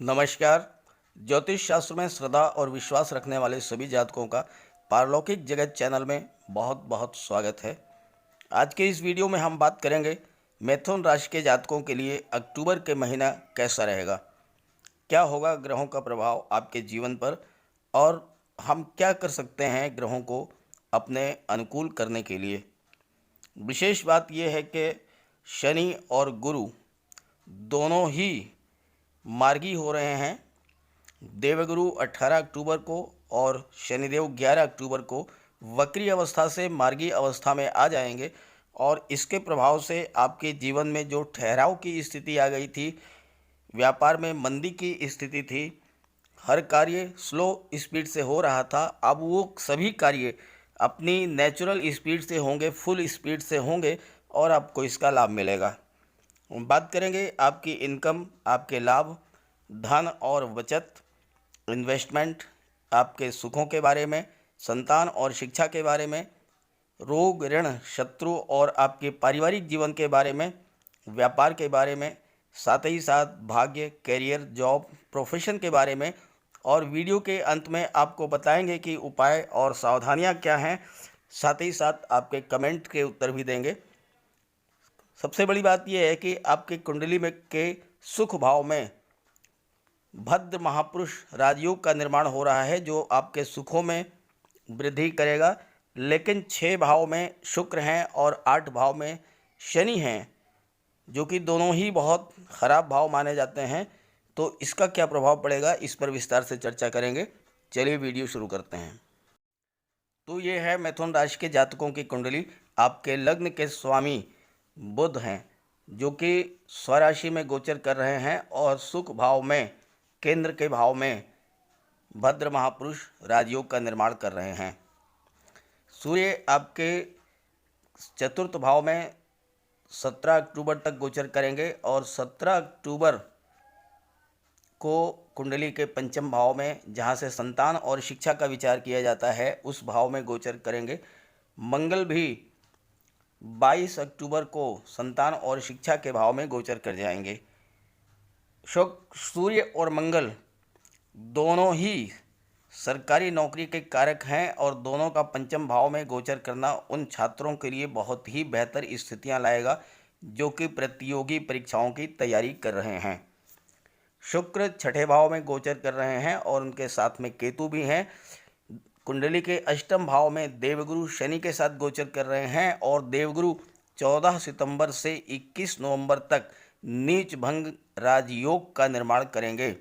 नमस्कार। ज्योतिष शास्त्र में श्रद्धा और विश्वास रखने वाले सभी जातकों का पारलौकिक जगत चैनल में बहुत बहुत स्वागत है। आज के इस वीडियो में हम बात करेंगे मिथुन राशि के जातकों के लिए अक्टूबर के महीना कैसा रहेगा, क्या होगा ग्रहों का प्रभाव आपके जीवन पर और हम क्या कर सकते हैं ग्रहों को अपने अनुकूल करने के लिए। विशेष बात यह है कि शनि और गुरु दोनों ही मार्गी हो रहे हैं। देवगुरु 18 अक्टूबर को और शनिदेव 11 अक्टूबर को वक्री अवस्था से मार्गी अवस्था में आ जाएंगे और इसके प्रभाव से आपके जीवन में जो ठहराव की स्थिति आ गई थी, व्यापार में मंदी की स्थिति थी, हर कार्य स्लो स्पीड से हो रहा था, अब वो सभी कार्य अपनी नेचुरल स्पीड से होंगे, फुल स्पीड से होंगे और आपको इसका लाभ मिलेगा। बात करेंगे आपकी इनकम, आपके लाभ, धन और बचत, इन्वेस्टमेंट, आपके सुखों के बारे में, संतान और शिक्षा के बारे में, रोग ऋण शत्रु और आपके पारिवारिक जीवन के बारे में, व्यापार के बारे में, साथ ही साथ भाग्य, करियर, जॉब, प्रोफेशन के बारे में। और वीडियो के अंत में आपको बताएंगे कि उपाय और सावधानियां क्या हैं, साथ ही साथ आपके कमेंट के उत्तर भी देंगे। सबसे बड़ी बात यह है कि आपके कुंडली में के सुख भाव में भद्र महापुरुष राजयोग का निर्माण हो रहा है, जो आपके सुखों में वृद्धि करेगा। लेकिन 6 भाव में शुक्र हैं और 8 भाव में शनि हैं, जो कि दोनों ही बहुत खराब भाव माने जाते हैं। तो इसका क्या प्रभाव पड़ेगा, इस पर विस्तार से चर्चा करेंगे। चलिए वीडियो शुरू करते हैं। तो ये है मिथुन राशि के जातकों की कुंडली। आपके लग्न के स्वामी बुध हैं, जो कि स्वराशि में गोचर कर रहे हैं और सुख भाव में, केंद्र के भाव में भद्र महापुरुष राजयोग का निर्माण कर रहे हैं। सूर्य आपके चतुर्थ भाव में 17 अक्टूबर तक गोचर करेंगे और 17 अक्टूबर को कुंडली के पंचम भाव में, जहां से संतान और शिक्षा का विचार किया जाता है, उस भाव में गोचर करेंगे। मंगल भी 22 अक्टूबर को संतान और शिक्षा के भाव में गोचर कर जाएंगे। सूर्य और मंगल दोनों ही सरकारी नौकरी के कारक हैं और दोनों का पंचम भाव में गोचर करना उन छात्रों के लिए बहुत ही बेहतर स्थितियां लाएगा जो कि प्रतियोगी परीक्षाओं की तैयारी कर रहे हैं। शुक्र छठे भाव में गोचर कर रहे हैं और उनके साथ में केतु भी हैं। कुंडली के अष्टम भाव में देवगुरु शनि के साथ गोचर कर रहे हैं और देवगुरु 14 सितंबर से 21 नवंबर तक नीच भंग राजयोग का निर्माण करेंगे।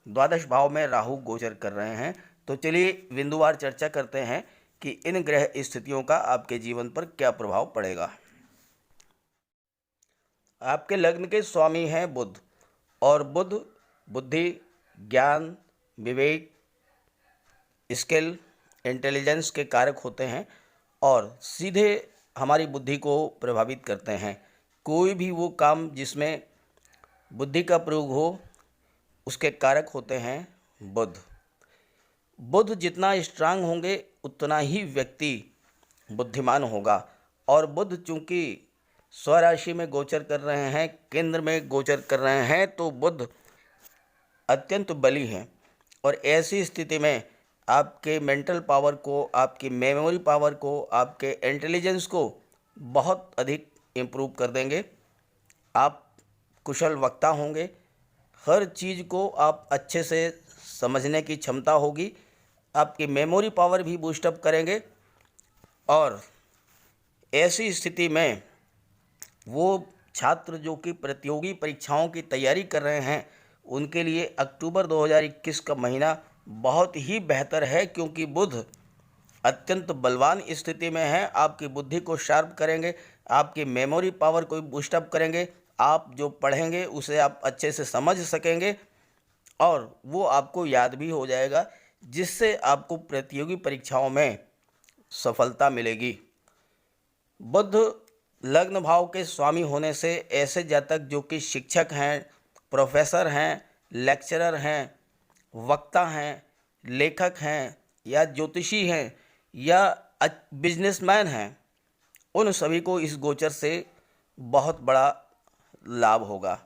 द्वादश भाव में राहु गोचर कर रहे हैं। तो चलिए बिंदुवार चर्चा करते हैं कि इन ग्रह स्थितियों का आपके जीवन पर क्या प्रभाव पड़ेगा। आपके लग्न के स्वामी हैं बुध और बुध बुद्धि, ज्ञान, विवेक, स्किल, इंटेलिजेंस के कारक होते हैं और सीधे हमारी बुद्धि को प्रभावित करते हैं। कोई भी वो काम जिसमें बुद्धि का प्रयोग हो, उसके कारक होते हैं बुध। बुध जितना स्ट्रांग होंगे उतना ही व्यक्ति बुद्धिमान होगा। और बुध चूंकि स्वराशि में गोचर कर रहे हैं, केंद्र में गोचर कर रहे हैं, तो बुध अत्यंत बली हैं और ऐसी स्थिति में आपके मेंटल पावर को, आपकी मेमोरी पावर को, आपके इंटेलिजेंस को बहुत अधिक इम्प्रूव कर देंगे। आप कुशल वक्ता होंगे, हर चीज़ को आप अच्छे से समझने की क्षमता होगी, आपकी मेमोरी पावर भी बूस्टअप करेंगे। और ऐसी स्थिति में वो छात्र जो कि प्रतियोगी परीक्षाओं की तैयारी कर रहे हैं, उनके लिए अक्टूबर 2021 का महीना बहुत ही बेहतर है, क्योंकि बुध अत्यंत बलवान स्थिति में है। आपकी बुद्धि को शार्प करेंगे, आपकी मेमोरी पावर को बूस्टअप करेंगे, आप जो पढ़ेंगे उसे आप अच्छे से समझ सकेंगे और वो आपको याद भी हो जाएगा, जिससे आपको प्रतियोगी परीक्षाओं में सफलता मिलेगी। बुध लग्न भाव के स्वामी होने से ऐसे जातक जो कि शिक्षक हैं, प्रोफेसर हैं, लेक्चरर हैं, वक्ता हैं, लेखक हैं या ज्योतिषी हैं या बिजनेसमैन हैं, उन सभी को इस गोचर से बहुत बड़ा लाभ होगा।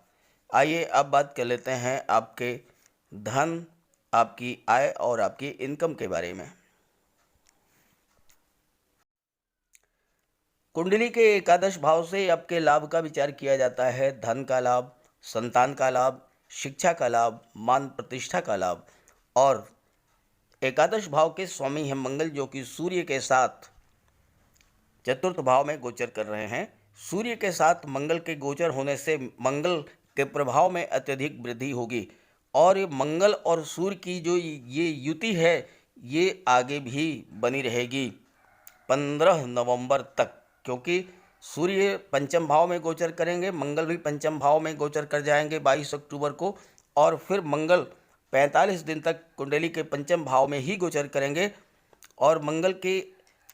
आइए अब बात कर लेते हैं आपके धन, आपकी आय और आपकी इनकम के बारे में। कुंडली के एकादश भाव से आपके लाभ का विचार किया जाता है। धन का लाभ, संतान का लाभ, शिक्षा का लाभ, मान प्रतिष्ठा का लाभ। और एकादश भाव के स्वामी हैं मंगल, जो कि सूर्य के साथ चतुर्थ भाव में गोचर कर रहे हैं। सूर्य के साथ मंगल के गोचर होने से मंगल के प्रभाव में अत्यधिक वृद्धि होगी और ये मंगल और सूर्य की जो ये युति है ये आगे भी बनी रहेगी 15 नवंबर तक, क्योंकि सूर्य पंचम भाव में गोचर करेंगे, मंगल भी पंचम भाव में गोचर कर जाएंगे 22 अक्टूबर को, और फिर मंगल 45 दिन तक कुंडली के पंचम भाव में ही गोचर करेंगे। और मंगल की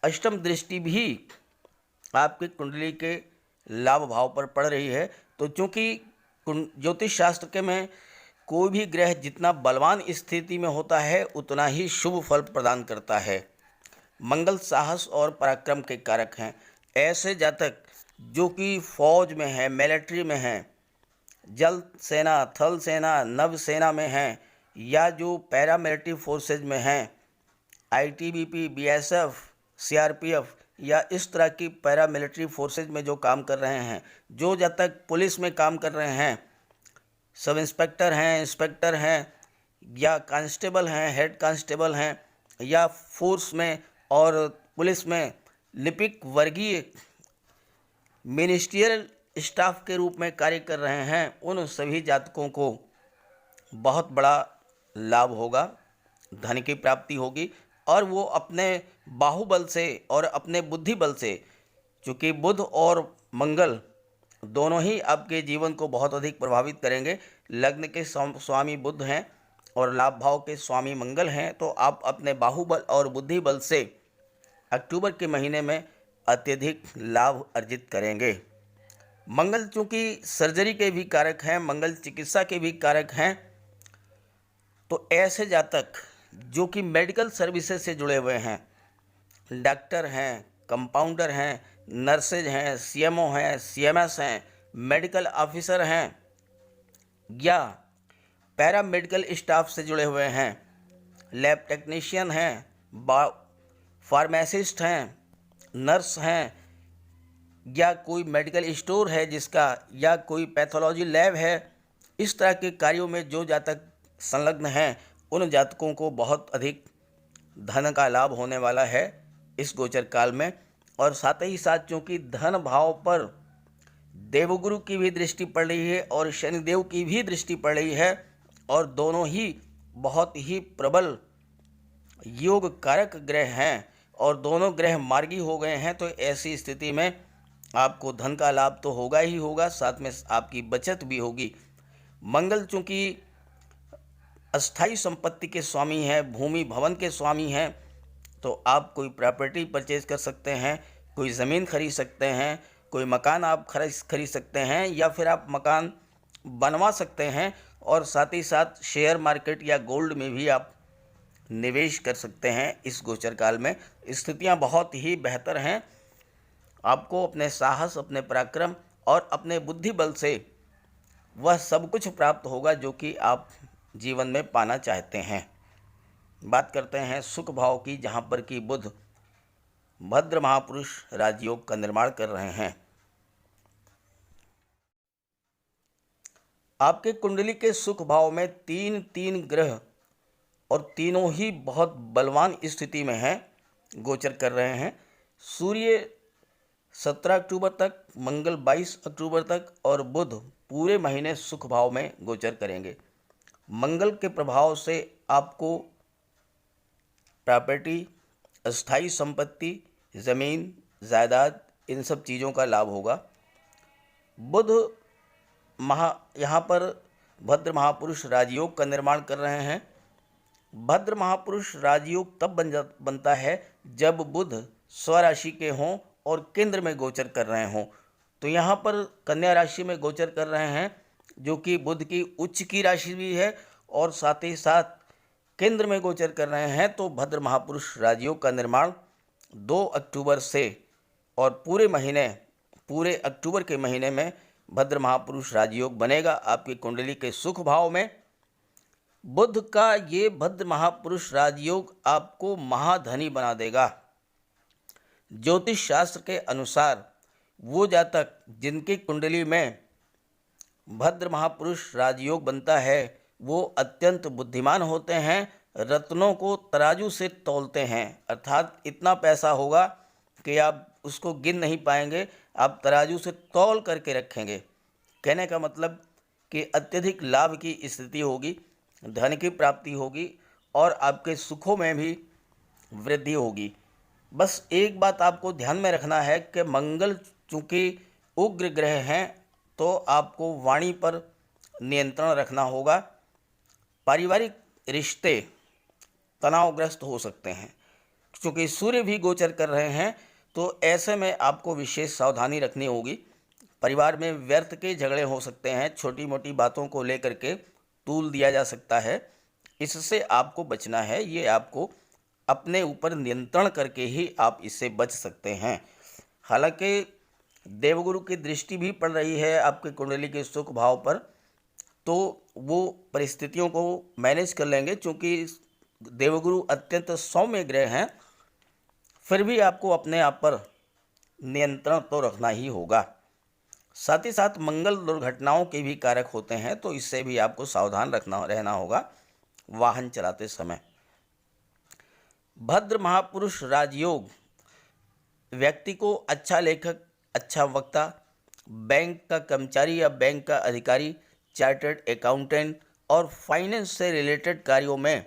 अष्टम दृष्टि भी आपकी कुंडली के लाभ भाव पर पड़ रही है। तो चूंकि ज्योतिष शास्त्र के में कोई भी ग्रह जितना बलवान स्थिति में होता है उतना ही शुभ फल प्रदान करता है। मंगल साहस और पराक्रम के कारक हैं। ऐसे जातक जो कि फौज में है, मिलिट्री में हैं, जल सेना, थल सेना, नभ सेना में हैं, या जो पैरामिलिट्री फोर्सेज में हैं, आईटीबीपी, बीएसएफ, सीआरपीएफ या इस तरह की पैरामिलिट्री फोर्सेज में जो काम कर रहे हैं, जो जब तक पुलिस में काम कर रहे हैं, सब इंस्पेक्टर हैं, इंस्पेक्टर हैं, या कांस्टेबल हैं, हेड कांस्टेबल हैं, या फोर्स में और पुलिस में लिपिक वर्गीय मिनिस्ट्रियल स्टाफ के रूप में कार्य कर रहे हैं, उन सभी जातकों को बहुत बड़ा लाभ होगा, धन की प्राप्ति होगी। और वो अपने बाहुबल से और अपने बुद्धि बल से, चूँकि बुध और मंगल दोनों ही आपके जीवन को बहुत अधिक प्रभावित करेंगे। लग्न के स्वामी बुध हैं और लाभ भाव के स्वामी मंगल हैं, तो आप अपने बाहुबल और बुद्धि बल से अक्टूबर के महीने में अत्यधिक लाभ अर्जित करेंगे। मंगल चूँकि सर्जरी के भी कारक हैं, मंगल चिकित्सा के भी कारक हैं, तो ऐसे जातक जो कि मेडिकल सर्विसेज से जुड़े हुए हैं, डॉक्टर हैं, कंपाउंडर हैं, नर्सेज हैं, सीएमओ हैं, सीएमएस हैं, मेडिकल ऑफिसर हैं, या पैरामेडिकल स्टाफ से जुड़े हुए हैं, लैब टेक्नीशियन हैं, फार्मासिस्ट हैं, नर्स हैं, या कोई मेडिकल स्टोर है जिसका, या कोई पैथोलॉजी लैब है, इस तरह के कार्यों में जो जातक संलग्न हैं उन जातकों को बहुत अधिक धन का लाभ होने वाला है इस गोचर काल में। और साथ ही साथ चूँकि धन भाव पर देवगुरु की भी दृष्टि पड़ रही है और शनिदेव की भी दृष्टि पड़ रही है, और दोनों ही बहुत ही प्रबल योग कारक ग्रह हैं और दोनों ग्रह मार्गी हो गए हैं, तो ऐसी स्थिति में आपको धन का लाभ तो होगा ही होगा, साथ में आपकी बचत भी होगी। मंगल चूँकि अस्थाई संपत्ति के स्वामी हैं, भूमि भवन के स्वामी हैं, तो आप कोई प्रॉपर्टी परचेज कर सकते हैं, कोई ज़मीन खरीद सकते हैं, कोई मकान आप खरीद सकते हैं, या फिर आप मकान बनवा सकते हैं। और साथ ही साथ शेयर मार्केट या गोल्ड में भी आप निवेश कर सकते हैं। इस गोचर काल में स्थितियां बहुत ही बेहतर हैं। आपको अपने साहस, अपने पराक्रम और अपने बुद्धि बल से वह सब कुछ प्राप्त होगा जो कि आप जीवन में पाना चाहते हैं। बात करते हैं सुख भाव की, जहाँ पर कि बुध भद्र महापुरुष राजयोग का निर्माण कर रहे हैं। आपके कुंडली के सुख भाव में तीन ग्रह और तीनों ही बहुत बलवान स्थिति में हैं, गोचर कर रहे हैं। सूर्य 17 अक्टूबर तक, मंगल 22 अक्टूबर तक और बुध पूरे महीने सुख भाव में गोचर करेंगे। मंगल के प्रभाव से आपको प्रॉपर्टी, अस्थाई संपत्ति, ज़मीन, जायदाद, इन सब चीज़ों का लाभ होगा। बुध यहाँ पर भद्र महापुरुष राजयोग का निर्माण कर रहे हैं। भद्र महापुरुष राजयोग तब बनता है जब बुध स्वराशि के हों और केंद्र में गोचर कर रहे हों। तो यहाँ पर कन्या राशि में गोचर कर रहे हैं, जो कि बुध की उच्च की राशि भी है, और साथ ही साथ केंद्र में गोचर कर रहे हैं। तो भद्र महापुरुष राजयोग का निर्माण 2 अक्टूबर से और पूरे अक्टूबर के महीने में भद्र महापुरुष राजयोग बनेगा आपकी कुंडली के सुख भाव में। बुध का ये भद्र महापुरुष राजयोग आपको महाधनी बना देगा। ज्योतिष शास्त्र के अनुसार वो जातक जिनकी कुंडली में भद्र महापुरुष राजयोग बनता है वो अत्यंत बुद्धिमान होते हैं, रत्नों को तराजू से तौलते हैं, अर्थात इतना पैसा होगा कि आप उसको गिन नहीं पाएंगे, आप तराजू से तौल करके रखेंगे। कहने का मतलब कि अत्यधिक लाभ की स्थिति होगी, धन की प्राप्ति होगी और आपके सुखों में भी वृद्धि होगी। बस एक बात आपको ध्यान में रखना है कि मंगल चूँकि उग्र ग्रह हैं तो आपको वाणी पर नियंत्रण रखना होगा। पारिवारिक रिश्ते तनावग्रस्त हो सकते हैं, क्योंकि सूर्य भी गोचर कर रहे हैं, तो ऐसे में आपको विशेष सावधानी रखनी होगी। परिवार में व्यर्थ के झगड़े हो सकते हैं, छोटी मोटी बातों को लेकर के तूल दिया जा सकता है, इससे आपको बचना है। ये आपको अपने ऊपर नियंत्रण करके ही आप इससे बच सकते हैं। हालांकि देवगुरु की दृष्टि भी पड़ रही है आपके कुंडली के सुख भाव पर, तो वो परिस्थितियों को मैनेज कर लेंगे। क्योंकि देवगुरु अत्यंत सौम्य ग्रह हैं, फिर भी आपको अपने आप पर नियंत्रण तो रखना ही होगा। साथ ही साथ मंगल दुर्घटनाओं के भी कारक होते हैं, तो इससे भी आपको सावधान रहना होगा वाहन चलाते समय। भद्र महापुरुष राजयोग व्यक्ति को अच्छा लेखक, अच्छा वक्ता, बैंक का कर्मचारी या बैंक का अधिकारी, चार्टर्ड अकाउंटेंट और फाइनेंस से रिलेटेड कार्यों में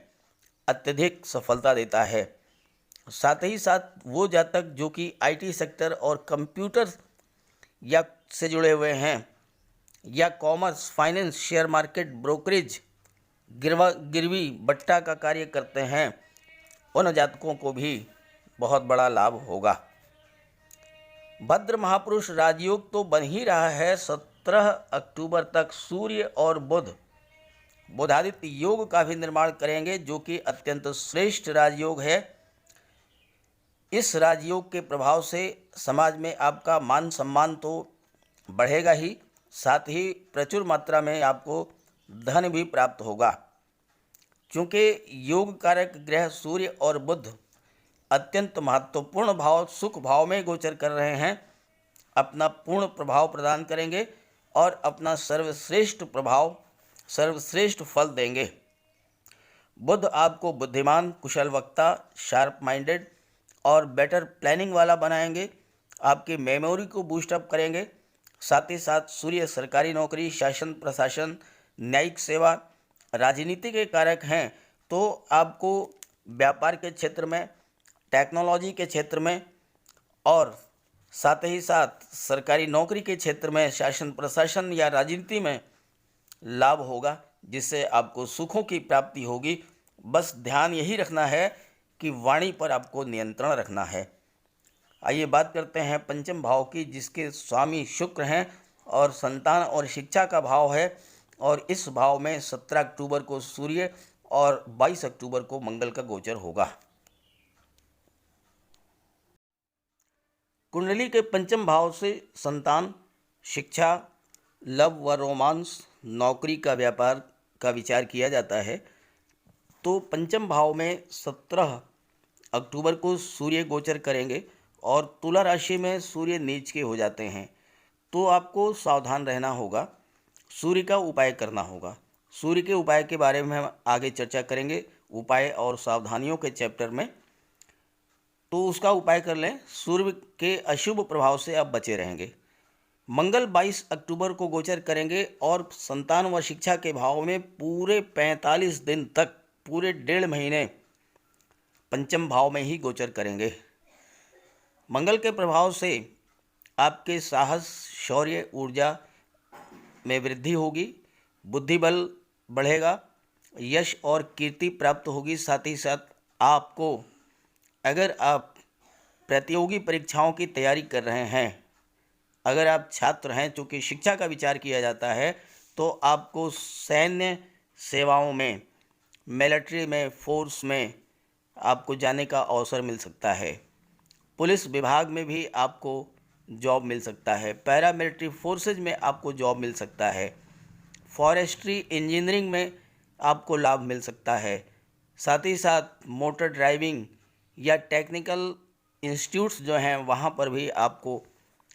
अत्यधिक सफलता देता है। साथ ही साथ वो जातक जो कि आईटी सेक्टर और कंप्यूटर या से जुड़े हुए हैं या commerce, finance, share market, brokerage, गिरवी बट्टा का कार्य करते हैं, उन जातकों को भी बहुत बड़ा लाभ होगा। भद्र महापुरुष राजयोग तो बन ही रहा है। 17 अक्टूबर तक सूर्य और बुधादित्य योग का भी निर्माण करेंगे, जो कि अत्यंत श्रेष्ठ राजयोग है। इस राजयोग के प्रभाव से समाज में आपका मान सम्मान तो बढ़ेगा ही, साथ ही प्रचुर मात्रा में आपको धन भी प्राप्त होगा। क्योंकि योग कारक ग्रह सूर्य और बुध अत्यंत महत्वपूर्ण भाव सुख भाव में गोचर कर रहे हैं, अपना पूर्ण प्रभाव प्रदान करेंगे और अपना सर्वश्रेष्ठ फल देंगे। बुध आपको बुद्धिमान, कुशल वक्ता, शार्प माइंडेड और बेटर प्लानिंग वाला बनाएंगे, आपकी मेमोरी को बूस्टअप करेंगे। साथ ही साथ सूर्य सरकारी नौकरी, शासन प्रशासन, न्यायिक सेवा, राजनीति के कारक हैं, तो आपको व्यापार के क्षेत्र में, टेक्नोलॉजी के क्षेत्र में और साथ ही साथ सरकारी नौकरी के क्षेत्र में, शासन प्रशासन या राजनीति में लाभ होगा, जिससे आपको सुखों की प्राप्ति होगी। बस ध्यान यही रखना है कि वाणी पर आपको नियंत्रण रखना है। आइए बात करते हैं पंचम भाव की, जिसके स्वामी शुक्र हैं और संतान और शिक्षा का भाव है, और इस भाव में 17 अक्टूबर को सूर्य और 22 अक्टूबर को मंगल का गोचर होगा। कुंडली के पंचम भाव से संतान, शिक्षा, लव व रोमांस, नौकरी का व्यापार का विचार किया जाता है। तो पंचम भाव में 17 अक्टूबर को सूर्य गोचर करेंगे और तुला राशि में सूर्य नीच के हो जाते हैं, तो आपको सावधान रहना होगा, सूर्य का उपाय करना होगा। सूर्य के उपाय के बारे में हम आगे चर्चा करेंगे, उपाय और सावधानियों के चैप्टर में, तो उसका उपाय कर लें। सूर्य के अशुभ प्रभाव से आप बचे रहेंगे। मंगल 22 अक्टूबर को गोचर करेंगे और संतान व शिक्षा के भाव में पूरे 45 दिन तक, पूरे 1.5 महीने पंचम भाव में ही गोचर करेंगे। मंगल के प्रभाव से आपके साहस, शौर्य, ऊर्जा में वृद्धि होगी, बुद्धि बल बढ़ेगा, यश और कीर्ति प्राप्त होगी। साथ ही साथ आपको, अगर आप प्रतियोगी परीक्षाओं की तैयारी कर रहे हैं, अगर आप छात्र हैं, चूँकि शिक्षा का विचार किया जाता है, तो आपको सैन्य सेवाओं में, मिलिट्री में, फोर्स में आपको जाने का अवसर मिल सकता है। पुलिस विभाग में भी आपको जॉब मिल सकता है, पैरामिलिट्री फोर्सेज में आपको जॉब मिल सकता है, फॉरेस्ट्री इंजीनियरिंग में आपको लाभ मिल सकता है, साथ ही साथ मोटर ड्राइविंग या टेक्निकल इंस्टीट्यूट्स जो हैं वहाँ पर भी आपको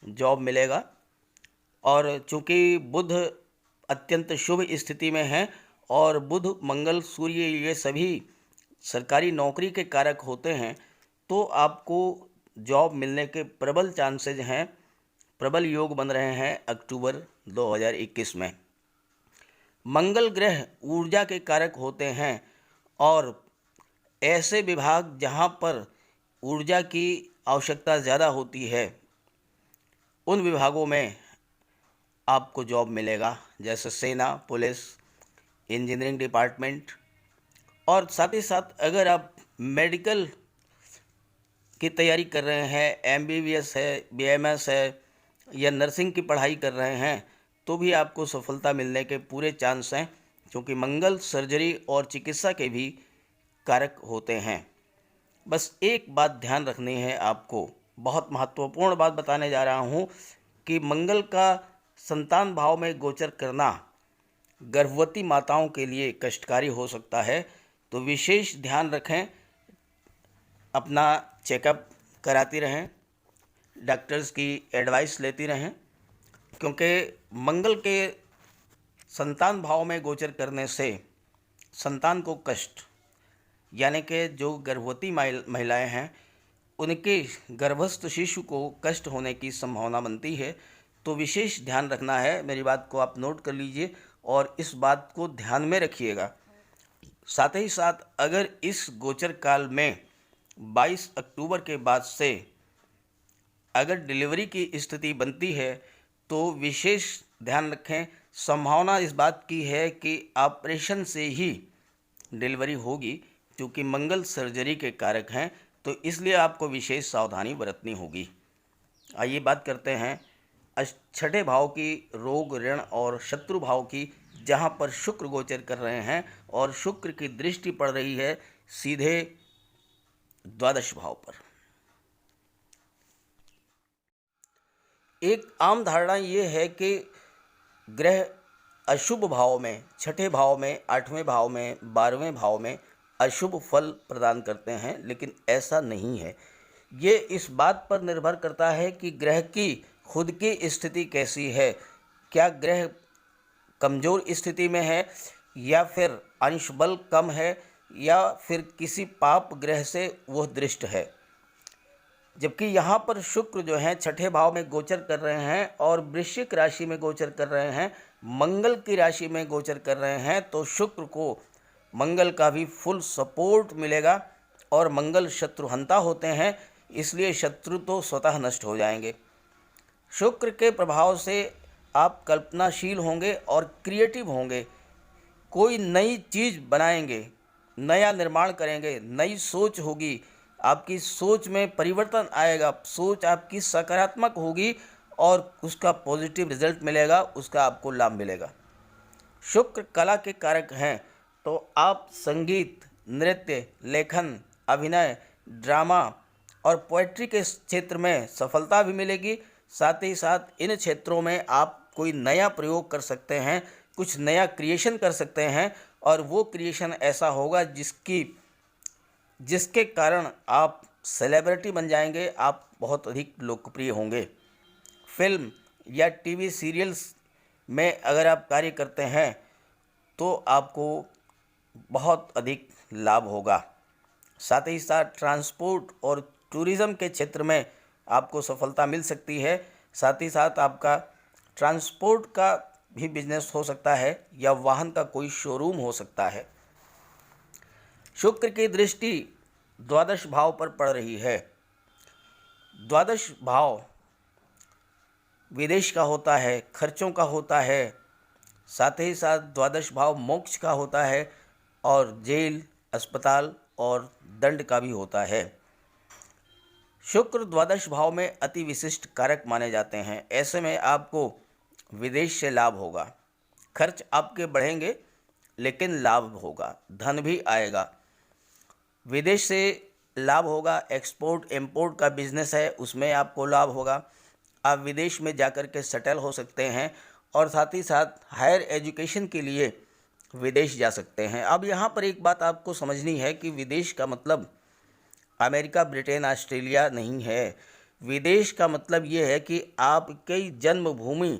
जॉब मिलेगा। और चूँकि बुध अत्यंत शुभ स्थिति में हैं और बुध मंगल सूर्य ये सभी सरकारी नौकरी के कारक होते हैं, तो आपको जॉब मिलने के प्रबल चांसेज हैं, प्रबल योग बन रहे हैं अक्टूबर 2021 में। मंगल ग्रह ऊर्जा के कारक होते हैं और ऐसे विभाग जहाँ पर ऊर्जा की आवश्यकता ज़्यादा होती है उन विभागों में आपको जॉब मिलेगा, जैसे सेना, पुलिस, इंजीनियरिंग डिपार्टमेंट। और साथ ही साथ अगर आप मेडिकल की तैयारी कर रहे हैं, एमबीबीएस है, बीएमएस है या नर्सिंग की पढ़ाई कर रहे हैं, तो भी आपको सफलता मिलने के पूरे चांस हैं, क्योंकि मंगल सर्जरी और चिकित्सा के भी कारक होते हैं। बस एक बात ध्यान रखनी है आपको, बहुत महत्वपूर्ण बात बताने जा रहा हूँ कि मंगल का संतान भाव में गोचर करना गर्भवती माताओं के लिए कष्टकारी हो सकता है, तो विशेष ध्यान रखें, अपना चेकअप कराती रहें, डॉक्टर्स की एडवाइस लेती रहें, क्योंकि मंगल के संतान भाव में गोचर करने से संतान को कष्ट, यानी कि जो गर्भवती महिलाएं हैं उनके गर्भस्थ शिशु को कष्ट होने की संभावना बनती है। तो विशेष ध्यान रखना है, मेरी बात को आप नोट कर लीजिए और इस बात को ध्यान में रखिएगा। साथ ही साथ अगर इस गोचर काल में 22 अक्टूबर के बाद से अगर डिलीवरी की स्थिति बनती है तो विशेष ध्यान रखें, संभावना इस बात की है कि ऑपरेशन से ही डिलीवरी होगी, क्योंकि मंगल सर्जरी के कारक हैं, तो इसलिए आपको विशेष सावधानी बरतनी होगी। आइए बात करते हैं छठे भाव की, रोग, ऋण और शत्रु भाव की, जहां पर शुक्र गोचर कर रहे हैं और शुक्र की दृष्टि पड़ रही है सीधे द्वादश भाव पर। एक आम धारणा ये है कि ग्रह अशुभ भाव में, छठे भाव में, आठवें भाव में, 12वें भाव में अशुभ फल प्रदान करते हैं, लेकिन ऐसा नहीं है। ये इस बात पर निर्भर करता है कि ग्रह की खुद की स्थिति कैसी है, क्या ग्रह कमज़ोर स्थिति में है या फिर अंश बल कम है या फिर किसी पाप ग्रह से वह दृष्ट है। जबकि यहाँ पर शुक्र जो है छठे भाव में गोचर कर रहे हैं और वृश्चिक राशि में गोचर कर रहे हैं, मंगल की राशि में गोचर कर रहे हैं, तो शुक्र को मंगल का भी फुल सपोर्ट मिलेगा और मंगल शत्रुहंता होते हैं, इसलिए शत्रु तो स्वतः नष्ट हो जाएंगे। शुक्र के प्रभाव से आप कल्पनाशील होंगे और क्रिएटिव होंगे, कोई नई चीज़ बनाएंगे, नया निर्माण करेंगे, नई सोच होगी, आपकी सोच में परिवर्तन आएगा, सोच आपकी सकारात्मक होगी और उसका पॉजिटिव रिजल्ट मिलेगा, उसका आपको लाभ मिलेगा। शुक्र कला के कारक हैं, तो आप संगीत, नृत्य, लेखन, अभिनय, ड्रामा और पोएट्री के क्षेत्र में सफलता भी मिलेगी। साथ ही साथ इन क्षेत्रों में आप कोई नया प्रयोग कर सकते हैं, कुछ नया क्रिएशन कर सकते हैं और वो क्रिएशन ऐसा होगा जिसके कारण आप सेलिब्रिटी बन जाएंगे, आप बहुत अधिक लोकप्रिय होंगे। फिल्म या टीवी सीरियल्स में अगर आप कार्य करते हैं तो आपको बहुत अधिक लाभ होगा। साथ ही साथ ट्रांसपोर्ट और टूरिज़्म के क्षेत्र में आपको सफलता मिल सकती है। साथ ही साथ आपका ट्रांसपोर्ट का भी बिजनेस हो सकता है या वाहन का कोई शोरूम हो सकता है। शुक्र की दृष्टि द्वादश भाव पर पड़ रही है। द्वादश भाव विदेश का होता है, खर्चों का होता है, साथ ही साथ द्वादश भाव मोक्ष का होता है और जेल, अस्पताल और दंड का भी होता है। शुक्र द्वादश भाव में अति विशिष्ट कारक माने जाते हैं। ऐसे में आपको विदेश से लाभ होगा, खर्च आपके बढ़ेंगे लेकिन लाभ होगा, धन भी आएगा। विदेश से लाभ होगा, एक्सपोर्ट इंपोर्ट का बिजनेस है उसमें आपको लाभ होगा। आप विदेश में जाकर के सेटल हो सकते हैं और साथ ही साथ हायर एजुकेशन के लिए विदेश जा सकते हैं। अब यहाँ पर एक बात आपको समझनी है कि विदेश का मतलब अमेरिका, ब्रिटेन, ऑस्ट्रेलिया नहीं है। विदेश का मतलब ये है कि आपकी जन्मभूमि,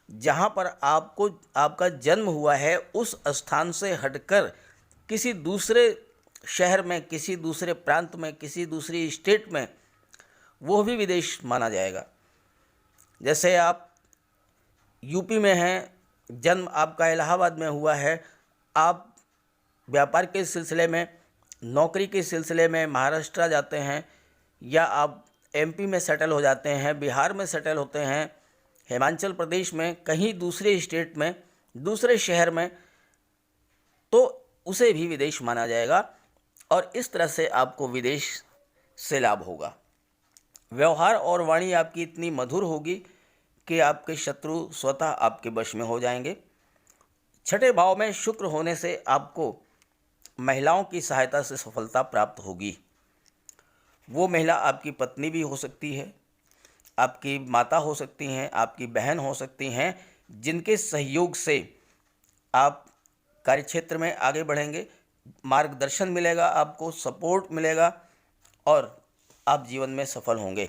जहाँ पर आपका जन्म हुआ है, उस स्थान से हटकर किसी दूसरे शहर में, किसी दूसरे प्रांत में, किसी दूसरी स्टेट में, वो भी विदेश माना जाएगा। जैसे आप यूपी में हैं, जन्म आपका इलाहाबाद में हुआ है, आप व्यापार के सिलसिले में, नौकरी के सिलसिले में महाराष्ट्र जाते हैं, या आप एमपी में सेटल हो जाते हैं, बिहार में सेटल होते हैं, हिमाचल प्रदेश में, कहीं दूसरे स्टेट में, दूसरे शहर में, तो उसे भी विदेश माना जाएगा और इस तरह से आपको विदेश से लाभ होगा। व्यवहार और वाणी आपकी इतनी मधुर होगी कि आपके शत्रु स्वतः आपके वश में हो जाएंगे। छठे भाव में शुक्र होने से आपको महिलाओं की सहायता से सफलता प्राप्त होगी। वो महिला आपकी पत्नी भी हो सकती है, आपकी माता हो सकती हैं, आपकी बहन हो सकती हैं, जिनके सहयोग से आप कार्यक्षेत्र में आगे बढ़ेंगे, मार्गदर्शन मिलेगा, आपको सपोर्ट मिलेगा और आप जीवन में सफल होंगे।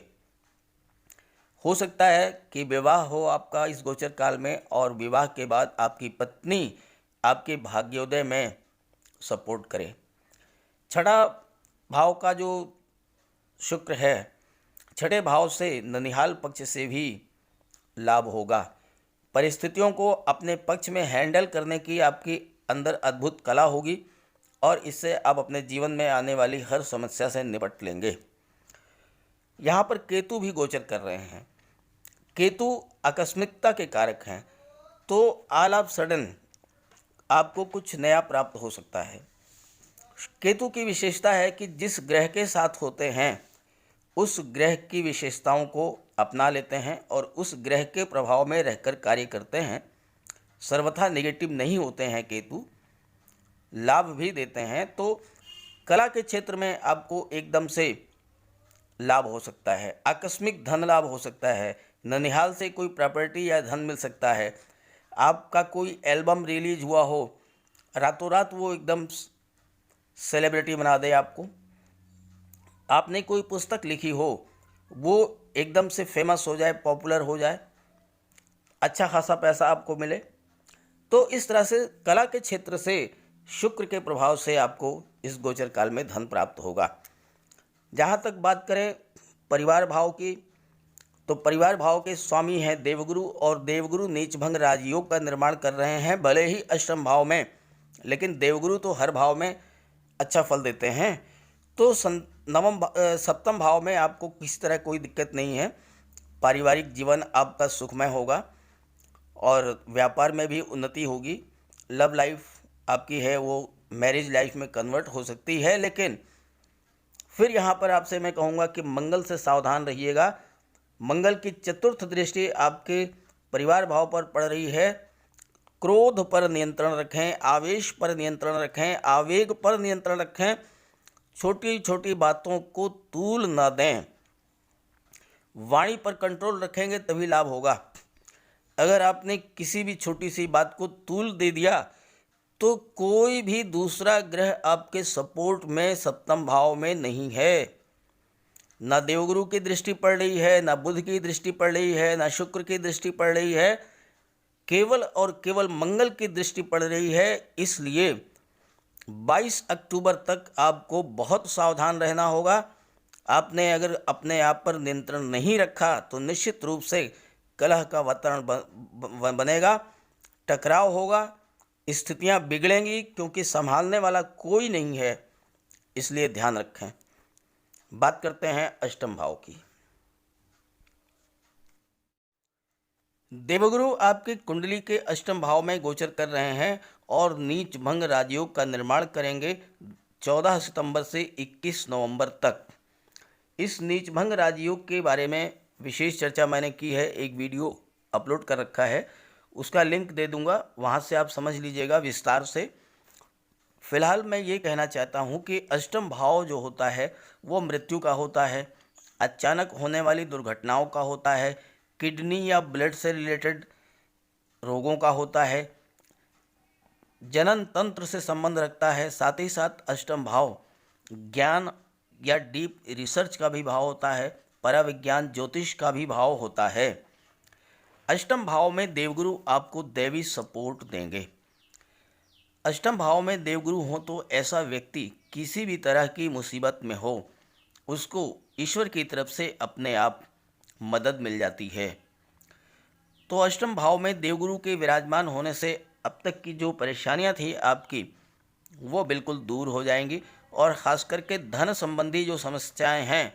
हो सकता है कि विवाह हो आपका इस गोचर काल में और विवाह के बाद आपकी पत्नी आपके भाग्योदय में सपोर्ट करे। छठा भाव का जो शुक्र है, छठे भाव से ननिहाल पक्ष से भी लाभ होगा। परिस्थितियों को अपने पक्ष में हैंडल करने की आपकी अंदर अद्भुत कला होगी और इससे आप अपने जीवन में आने वाली हर समस्या से निपट लेंगे। यहाँ पर केतु भी गोचर कर रहे हैं। केतु आकस्मिकता के कारक हैं, तो ऑल ऑफ सडन आपको कुछ नया प्राप्त हो सकता है। केतु की विशेषता है कि जिस ग्रह के साथ होते हैं उस ग्रह की विशेषताओं को अपना लेते हैं और उस ग्रह के प्रभाव में रहकर कार्य करते हैं। सर्वथा नेगेटिव नहीं होते हैं केतु, लाभ भी देते हैं। तो कला के क्षेत्र में आपको एकदम से लाभ हो सकता है, आकस्मिक धन लाभ हो सकता है, ननिहाल से कोई प्रॉपर्टी या धन मिल सकता है, आपका कोई एल्बम रिलीज हुआ हो, रातों रात वो एकदम सेलिब्रिटी बना दे आपको, आपने कोई पुस्तक लिखी हो वो एकदम से फेमस हो जाए, पॉपुलर हो जाए, अच्छा खासा पैसा आपको मिले। तो इस तरह से कला के क्षेत्र से शुक्र के प्रभाव से आपको इस गोचर काल में धन प्राप्त होगा। जहाँ तक बात करें परिवार भाव की, तो परिवार भाव के स्वामी हैं देवगुरु और देवगुरु नीचभंग राजयोग का निर्माण कर रहे हैं, भले ही अष्टम भाव में, लेकिन देवगुरु तो हर भाव में अच्छा फल देते हैं। तो सप्तम भाव में आपको किसी तरह कोई दिक्कत नहीं है, पारिवारिक जीवन आपका सुखमय होगा और व्यापार में भी उन्नति होगी। लव लाइफ आपकी है वो मैरिज लाइफ में कन्वर्ट हो सकती है, लेकिन फिर यहाँ पर आपसे मैं कहूँगा कि मंगल से सावधान रहिएगा। मंगल की चतुर्थ दृष्टि आपके परिवार भाव पर पड़ रही है। क्रोध पर नियंत्रण रखें, आवेश पर नियंत्रण रखें, आवेग पर नियंत्रण रखें, छोटी छोटी बातों को तूल न दें, वाणी पर कंट्रोल रखेंगे तभी लाभ होगा। अगर आपने किसी भी छोटी सी बात को तूल दे दिया तो कोई भी दूसरा ग्रह आपके सपोर्ट में सप्तम भाव में नहीं है। ना देवगुरु की दृष्टि पड़ रही है, ना बुध की दृष्टि पड़ रही है, ना शुक्र की दृष्टि पड़ रही है, केवल और केवल मंगल की दृष्टि पड़ रही है। इसलिए 22 अक्टूबर तक आपको बहुत सावधान रहना होगा। आपने अगर अपने आप पर नियंत्रण नहीं रखा तो निश्चित रूप से कलह का वातावरण बनेगा, टकराव होगा, स्थितियां बिगड़ेंगी, क्योंकि संभालने वाला कोई नहीं है, इसलिए ध्यान रखें। बात करते हैं अष्टम भाव की। देवगुरु आपकी कुंडली के अष्टम भाव में गोचर कर रहे हैं और नीच भंग राजयोग का निर्माण करेंगे 14 सितंबर से 21 नवंबर तक। इस नीच भंग राजयोग के बारे में विशेष चर्चा मैंने की है, एक वीडियो अपलोड कर रखा है, उसका लिंक दे दूंगा, वहां से आप समझ लीजिएगा विस्तार से। फिलहाल मैं ये कहना चाहता हूँ कि अष्टम भाव जो होता है वो मृत्यु का होता है, अचानक होने वाली दुर्घटनाओं का होता है, किडनी या ब्लड से रिलेटेड रोगों का होता है, जनन तंत्र से संबंध रखता है। साथ ही साथ अष्टम भाव ज्ञान या डीप रिसर्च का भी भाव होता है, पराविज्ञान ज्योतिष का भी भाव होता है। अष्टम भाव में देवगुरु आपको दैवी सपोर्ट देंगे। अष्टम भाव में देवगुरु हो तो ऐसा व्यक्ति किसी भी तरह की मुसीबत में हो, उसको ईश्वर की तरफ से अपने आप मदद मिल जाती है। तो अष्टम भाव में देवगुरु के विराजमान होने से अब तक की जो परेशानियां थी आपकी, वो बिल्कुल दूर हो जाएंगी और ख़ास करके धन संबंधी जो समस्याएं हैं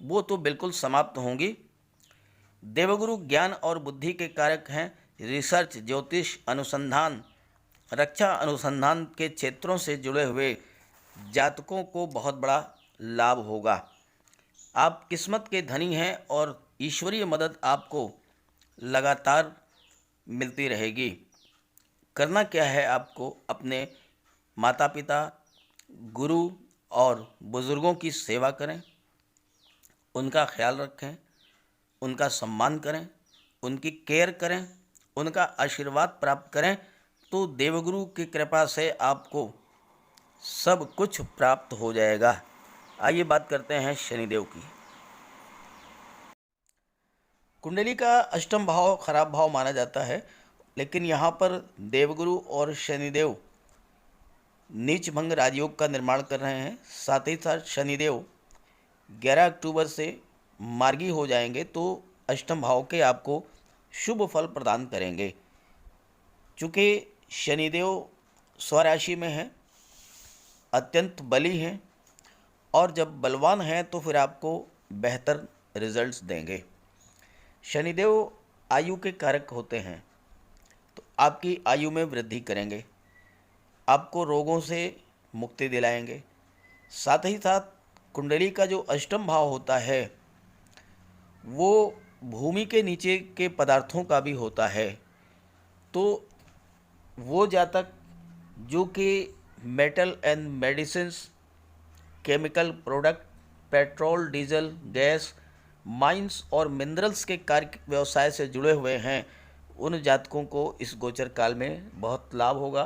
वो तो बिल्कुल समाप्त होंगी। देवगुरु ज्ञान और बुद्धि के कारक हैं। रिसर्च, ज्योतिष, अनुसंधान, रक्षा अनुसंधान के क्षेत्रों से जुड़े हुए जातकों को बहुत बड़ा लाभ होगा। आप किस्मत के धनी हैं और ईश्वरीय मदद आपको लगातार मिलती रहेगी। करना क्या है आपको, अपने माता पिता, गुरु और बुज़ुर्गों की सेवा करें, उनका ख्याल रखें, उनका सम्मान करें, उनकी केयर करें, उनका आशीर्वाद प्राप्त करें, तो देवगुरु की कृपा से आपको सब कुछ प्राप्त हो जाएगा। आइए बात करते हैं शनिदेव की। कुंडली का अष्टम भाव खराब भाव माना जाता है, लेकिन यहाँ पर देवगुरु और शनिदेव नीच भंग राजयोग का निर्माण कर रहे हैं। साथ ही साथ शनिदेव 11 अक्टूबर से मार्गी हो जाएंगे, तो अष्टम भाव के आपको शुभ फल प्रदान करेंगे। चूँकि शनिदेव स्वराशि में हैं, अत्यंत बली हैं और जब बलवान हैं तो फिर आपको बेहतर रिजल्ट्स देंगे। शनिदेव आयु के कारक होते हैं, तो आपकी आयु में वृद्धि करेंगे, आपको रोगों से मुक्ति दिलाएंगे। साथ ही साथ कुंडली का जो अष्टम भाव होता है वो भूमि के नीचे के पदार्थों का भी होता है। तो वो जातक जो कि metal and medicines, chemical product, petrol, diesel, gas, mines और मिनरल्स के कार्य व्यवसाय से जुड़े हुए हैं, उन जातकों को इस गोचर काल में बहुत लाभ होगा।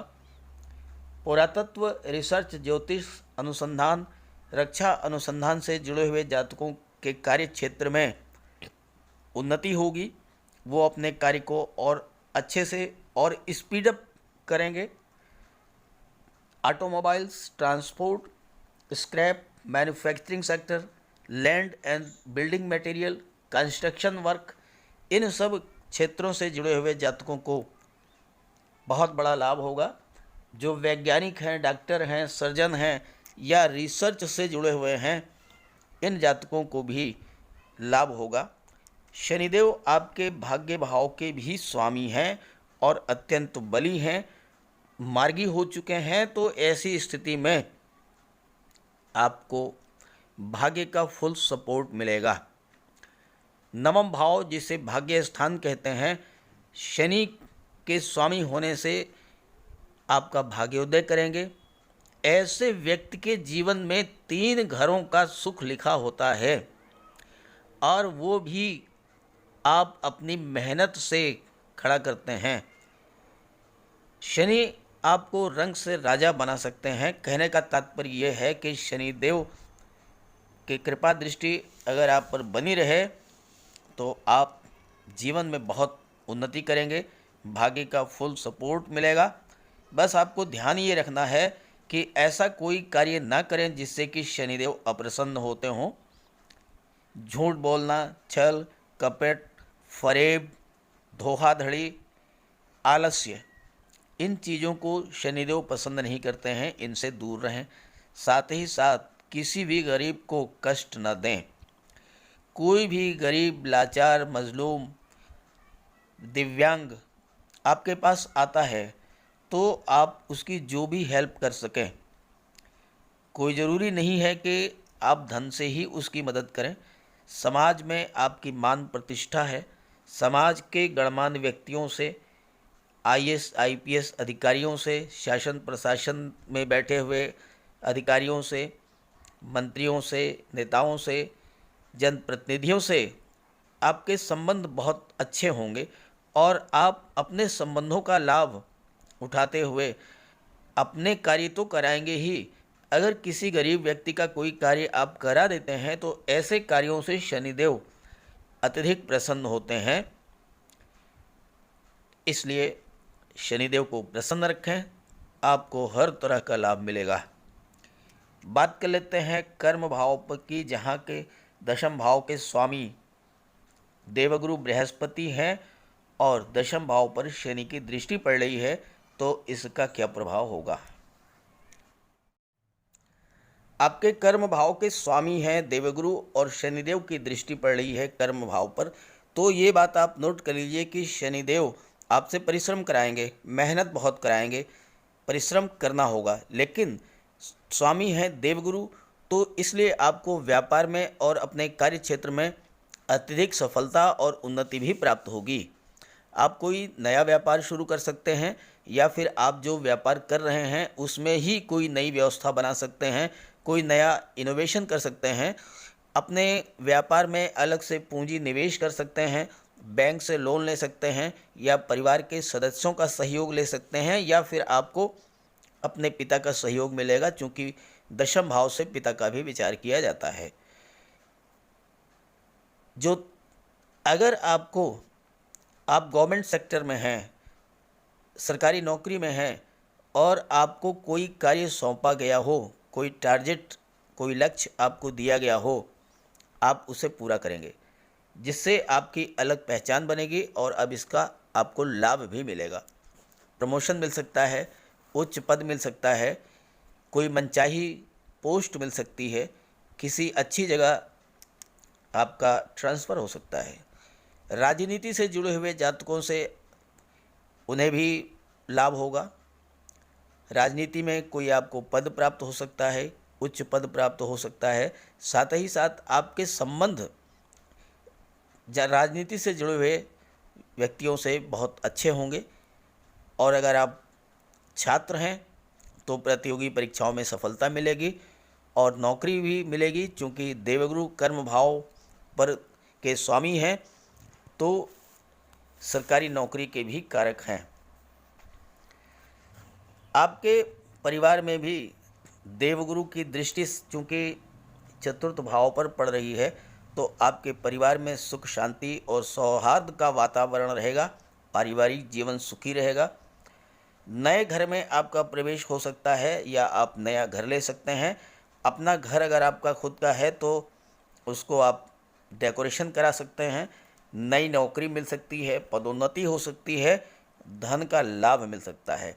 पुरातत्व, रिसर्च, ज्योतिष अनुसंधान, रक्षा अनुसंधान से जुड़े हुए जातकों के कार्य क्षेत्र में उन्नति होगी। वो अपने कार्य को और अच्छे से और स्पीडअप करेंगे। Automobiles, transport, scrap, manufacturing sector, land and building material, construction work, इन सब क्षेत्रों से जुड़े हुए जातकों को बहुत बड़ा लाभ होगा। जो वैज्ञानिक हैं, डॉक्टर हैं, सर्जन हैं या रिसर्च से जुड़े हुए हैं, इन जातकों को भी लाभ होगा। शनिदेव आपके भाग्य भाव के भी स्वामी हैं और अत्यंत बली हैं, मार्गी हो चुके हैं। तो ऐसी स्थिति में आपको भाग्य का फुल सपोर्ट मिलेगा। नवम भाव, जिसे भाग्य स्थान कहते हैं, शनि के स्वामी होने से आपका भाग्योदय करेंगे। ऐसे व्यक्ति के जीवन में 3 घरों का सुख लिखा होता है और वो भी आप अपनी मेहनत से खड़ा करते हैं। शनि आपको रंग से राजा बना सकते हैं। कहने का तात्पर्य यह है कि शनिदेव की कृपा दृष्टि अगर आप पर बनी रहे तो आप जीवन में बहुत उन्नति करेंगे, भाग्य का फुल सपोर्ट मिलेगा। बस आपको ध्यान ये रखना है कि ऐसा कोई कार्य ना करें जिससे कि शनिदेव अप्रसन्न होते हों। झूठ बोलना, छल, कपट, फरेब, धोखाधड़ी, आलस्य, इन चीज़ों को शनिदेव पसंद नहीं करते हैं, इनसे दूर रहें। साथ ही साथ किसी भी गरीब को कष्ट न दें। कोई भी गरीब, लाचार, मजलूम, दिव्यांग आपके पास आता है तो आप उसकी जो भी हेल्प कर सकें। कोई ज़रूरी नहीं है कि आप धन से ही उसकी मदद करें। समाज में आपकी मान प्रतिष्ठा है। समाज के गणमान्य व्यक्तियों से, आईएएस आईपीएस अधिकारियों से, शासन प्रशासन में बैठे हुए अधिकारियों से, मंत्रियों से, नेताओं से, जनप्रतिनिधियों से आपके संबंध बहुत अच्छे होंगे और आप अपने संबंधों का लाभ उठाते हुए अपने कार्य तो कराएंगे ही। अगर किसी गरीब व्यक्ति का कोई कार्य आप करा देते हैं तो ऐसे कार्यों से शनिदेव अत्यधिक प्रसन्न होते हैं। इसलिए शनिदेव को प्रसन्न रखें, आपको हर तरह का लाभ मिलेगा। बात कर लेते हैं कर्म भाव पर की, जहाँ के दशम भाव के स्वामी देवगुरु बृहस्पति हैं और दशम भाव पर शनि की दृष्टि पड़ रही है, तो इसका क्या प्रभाव होगा। आपके कर्म भाव के स्वामी हैं देवगुरु और शनिदेव की दृष्टि पड़ रही है कर्म भाव पर, तो ये बात आप नोट कर लीजिए कि शनिदेव आपसे परिश्रम कराएंगे, मेहनत बहुत कराएंगे, परिश्रम करना होगा, लेकिन स्वामी हैं देवगुरु, तो इसलिए आपको व्यापार में और अपने कार्य क्षेत्र में अत्यधिक सफलता और उन्नति भी प्राप्त होगी। आप कोई नया व्यापार शुरू कर सकते हैं या फिर आप जो व्यापार कर रहे हैं उसमें ही कोई नई व्यवस्था बना सकते हैं, कोई नया इनोवेशन कर सकते हैं, अपने व्यापार में अलग से पूंजी निवेश कर सकते हैं, बैंक से लोन ले सकते हैं या परिवार के सदस्यों का सहयोग ले सकते हैं, या फिर आपको अपने पिता का सहयोग मिलेगा, क्योंकि दशम भाव से पिता का भी विचार किया जाता है। जो अगर आप गवर्नमेंट सेक्टर में हैं, सरकारी नौकरी में हैं और आपको कोई कार्य सौंपा गया हो, कोई टारगेट, कोई लक्ष्य आपको दिया गया हो, आप उसे पूरा करेंगे, जिससे आपकी अलग पहचान बनेगी और अब इसका आपको लाभ भी मिलेगा। प्रमोशन मिल सकता है, उच्च पद मिल सकता है, कोई मनचाही पोस्ट मिल सकती है, किसी अच्छी जगह आपका ट्रांसफ़र हो सकता है। राजनीति से जुड़े हुए जातकों से उन्हें भी लाभ होगा। राजनीति में कोई आपको पद प्राप्त हो सकता है, उच्च पद प्राप्त हो सकता है। साथ ही साथ आपके संबंध राजनीति से जुड़े हुए व्यक्तियों से बहुत अच्छे होंगे। और अगर आप छात्र हैं तो प्रतियोगी परीक्षाओं में सफलता मिलेगी और नौकरी भी मिलेगी, क्योंकि देवगुरु कर्म भाव पर के स्वामी हैं, तो सरकारी नौकरी के भी कारक हैं। आपके परिवार में भी देवगुरु की दृष्टि चूँकि चतुर्थ भाव पर पड़ रही है, तो आपके परिवार में सुख शांति और सौहार्द का वातावरण रहेगा, पारिवारिक जीवन सुखी रहेगा। नए घर में आपका प्रवेश हो सकता है या आप नया घर ले सकते हैं। अपना घर अगर आपका खुद का है तो उसको आप डेकोरेशन करा सकते हैं। नई नौकरी मिल सकती है, पदोन्नति हो सकती है, धन का लाभ मिल सकता है।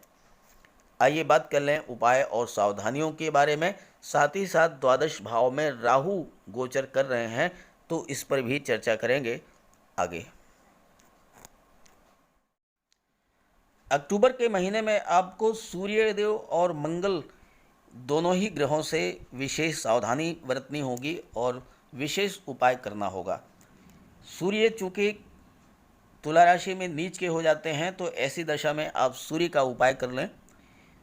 आइए बात कर लें उपाय और सावधानियों के बारे में। साथ ही साथ द्वादश भाव में राहु गोचर कर रहे हैं, तो इस पर भी चर्चा करेंगे आगे। अक्टूबर के महीने में आपको सूर्यदेव और मंगल दोनों ही ग्रहों से विशेष सावधानी बरतनी होगी और विशेष उपाय करना होगा। सूर्य चूँकि तुला राशि में नीच के हो जाते हैं, तो ऐसी दशा में आप सूर्य का उपाय कर लें।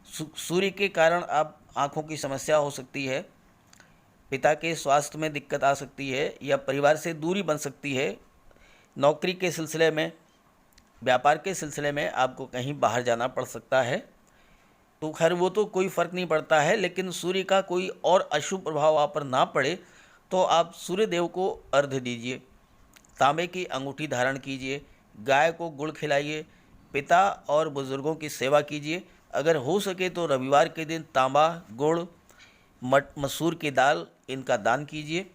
सूर्य के कारण आप आँखों की समस्या हो सकती है, पिता के स्वास्थ्य में दिक्कत आ सकती है या परिवार से दूरी बन सकती है। नौकरी के सिलसिले में, व्यापार के सिलसिले में आपको कहीं बाहर जाना पड़ सकता है। तो खैर वो तो कोई फ़र्क नहीं पड़ता है, लेकिन सूर्य का कोई और अशुभ प्रभाव आप पर ना पड़े तो आप सूर्य देव को अर्घ्य दीजिए, तांबे की अंगूठी धारण कीजिए, गाय को गुड़ खिलाइए, पिता और बुज़ुर्गों की सेवा कीजिए। अगर हो सके तो रविवार के दिन तांबा, गुड़, मसूर की दाल इनका दान कीजिए।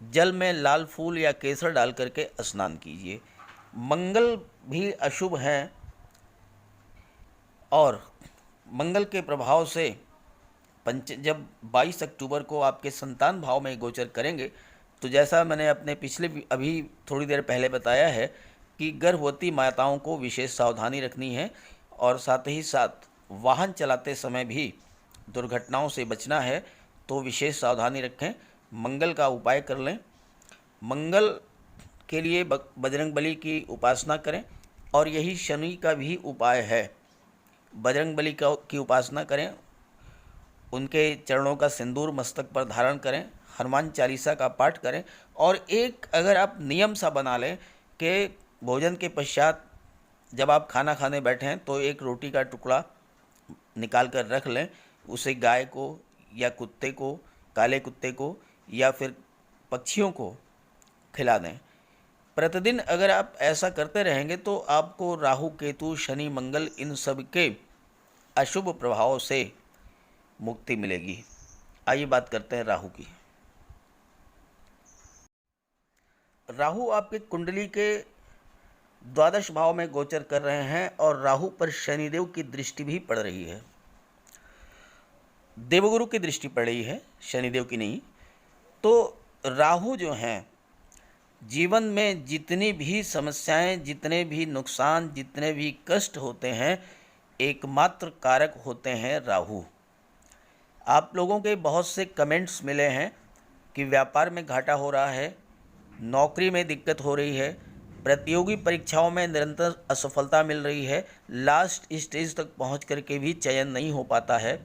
जल में लाल फूल या केसर डाल करके स्नान कीजिए। मंगल भी अशुभ हैं और मंगल के प्रभाव से जब 22 अक्टूबर को आपके संतान भाव में गोचर करेंगे, तो जैसा मैंने अपने अभी थोड़ी देर पहले बताया है कि गर्भवती माताओं को विशेष सावधानी रखनी है और साथ ही साथ वाहन चलाते समय भी दुर्घटनाओं से बचना है, तो विशेष सावधानी रखें। मंगल का उपाय कर लें। मंगल के लिए बजरंग बली की उपासना करें और यही शनि का भी उपाय है। बजरंग बली की उपासना करें, उनके चरणों का सिंदूर मस्तक पर धारण करें, हनुमान चालीसा का पाठ करें। और एक अगर आप नियम सा बना लें कि भोजन के पश्चात जब आप खाना खाने बैठें तो एक रोटी का टुकड़ा निकाल कर रख लें, उसे गाय को या कुत्ते को, काले कुत्ते को या फिर पक्षियों को खिला दें। प्रतिदिन अगर आप ऐसा करते रहेंगे तो आपको राहु, केतु, शनि, मंगल इन सब के अशुभ प्रभावों से मुक्ति मिलेगी। आइए बात करते हैं राहु की। राहु आपके कुंडली के द्वादश भाव में गोचर कर रहे हैं और राहु पर शनिदेव की दृष्टि भी पड़ रही है। देवगुरु की दृष्टि पड़ रही है, शनिदेव की नहीं। तो राहु जो हैं, जीवन में जितनी भी समस्याएं, जितने भी नुकसान, जितने भी कष्ट होते हैं, एकमात्र कारक होते हैं राहु। आप लोगों के बहुत से कमेंट्स मिले हैं कि व्यापार में घाटा हो रहा है, नौकरी में दिक्कत हो रही है, प्रतियोगी परीक्षाओं में निरंतर असफलता मिल रही है, लास्ट स्टेज तक पहुंच करके भी चयन नहीं हो पाता है,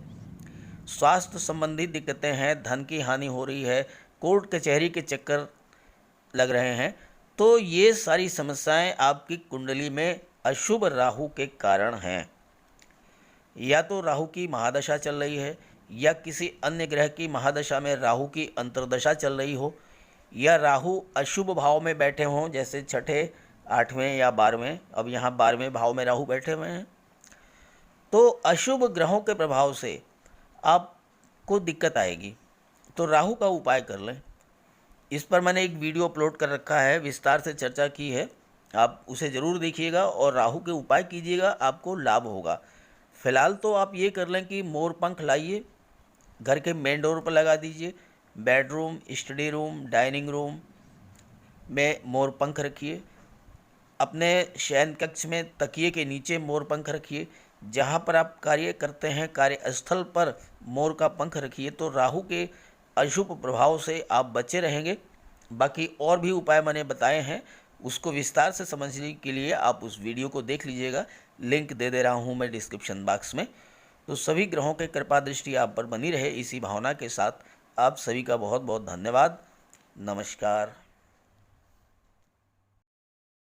स्वास्थ्य संबंधी दिक्कतें हैं, धन की हानि हो रही है, कोर्ट कचहरी के चक्कर लग रहे हैं। तो ये सारी समस्याएं आपकी कुंडली में अशुभ राहु के कारण हैं। या तो राहु की महादशा चल रही है, या किसी अन्य ग्रह की महादशा में राहु की अंतर्दशा चल रही हो, या राहु अशुभ भाव में बैठे हों, जैसे छठे, 8वें या 12वें। अब यहाँ 12वें भाव में राहु बैठे हुए हैं। तो अशुभ ग्रहों के प्रभाव से आपको दिक्कत आएगी। तो राहु का उपाय कर लें। इस पर मैंने एक वीडियो अपलोड कर रखा है, विस्तार से चर्चा की है, आप उसे ज़रूर देखिएगा और राहु के उपाय कीजिएगा, आपको लाभ होगा। फिलहाल तो आप ये कर लें कि मोर पंख लाइए, घर के मेन डोर पर लगा दीजिए, bedroom, study room, dining room में मोर पंख रखिए, अपने शयन कक्ष में तकिए के नीचे मोर पंख रखिए, जहाँ पर आप कार्य करते हैं कार्यस्थल पर मोर का पंख रखिए। तो राहु के अशुभ प्रभाव से आप बचे रहेंगे। बाकी और भी उपाय मैंने बताए हैं, उसको विस्तार से समझने के लिए आप उस वीडियो को देख लीजिएगा, लिंक दे दे रहा हूँ मैं डिस्क्रिप्शन बॉक्स में। तो सभी ग्रहों के कृपा दृष्टि आप पर बनी रहे, इसी भावना के साथ आप सभी का बहुत बहुत धन्यवाद। नमस्कार।